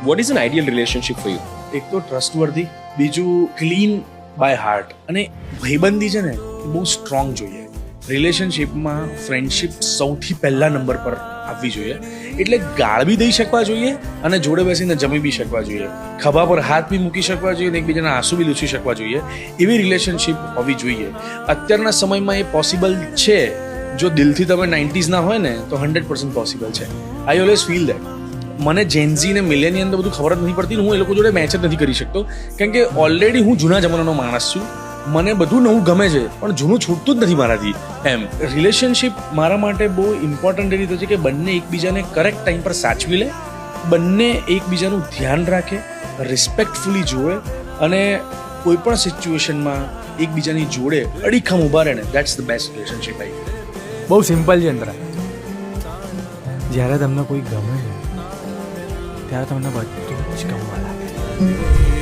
What is an ideal relationship for you? એક તો trustworthy, બીજું ક્લીન બાય હાર્ટ, અને ભાઈબંધી છે ને બહુ સ્ટ્રોંગ જોઈએ. રિલેશનશિપમાં ફ્રેન્ડશિપ સૌથી પહેલા નંબર પર આવવી જોઈએ. એટલે ગાળ બી દઈ શકવા જોઈએ અને જોડે બેસીને જમી બી શકવા જોઈએ, ખભા પર હાથ બી મૂકી શકવા જોઈએ અને એકબીજાના આંસુ બી લૂછી શકવા જોઈએ. એવી રિલેશનશિપ હોવી જોઈએ. અત્યારના સમયમાં એ પોસિબલ છે. જો દિલથી તમે 90s ના હોય ને તો 100% પોસિબલ છે. I always feel that. મને જેન્ઝી ને મિલેનિયન તો બધું ખબર જ નથી પડતી. હું એ લોકો જોડે મેચ જ નથી કરી શકતો, કારણ કે ઓલરેડી હું જૂના જમાનાનો માણસ છું. મને બધું નવું ગમે છે પણ જૂનું છૂટતું જ નથી મારાથી. એમ રિલેશનશિપ મારા માટે બહુ ઇમ્પોર્ટન્ટ એ રીતે છે કે બંને એકબીજાને કરેક્ટ ટાઈમ પર સાચવી લે, બંને એકબીજાનું ધ્યાન રાખે, રિસ્પેક્ટફુલી જોવે અને કોઈ પણ સિચ્યુએશનમાં એકબીજાની જોડે અડીખમ ઊભા રહે ને, દેટ્સ ધ બેસ્ટ રિલેશનશિપ. બહુ સિમ્પલ છે અંતરા. જ્યારે તમને કોઈ ગમે ને ત્યારે તમને બધું જ ગમવા લાગે.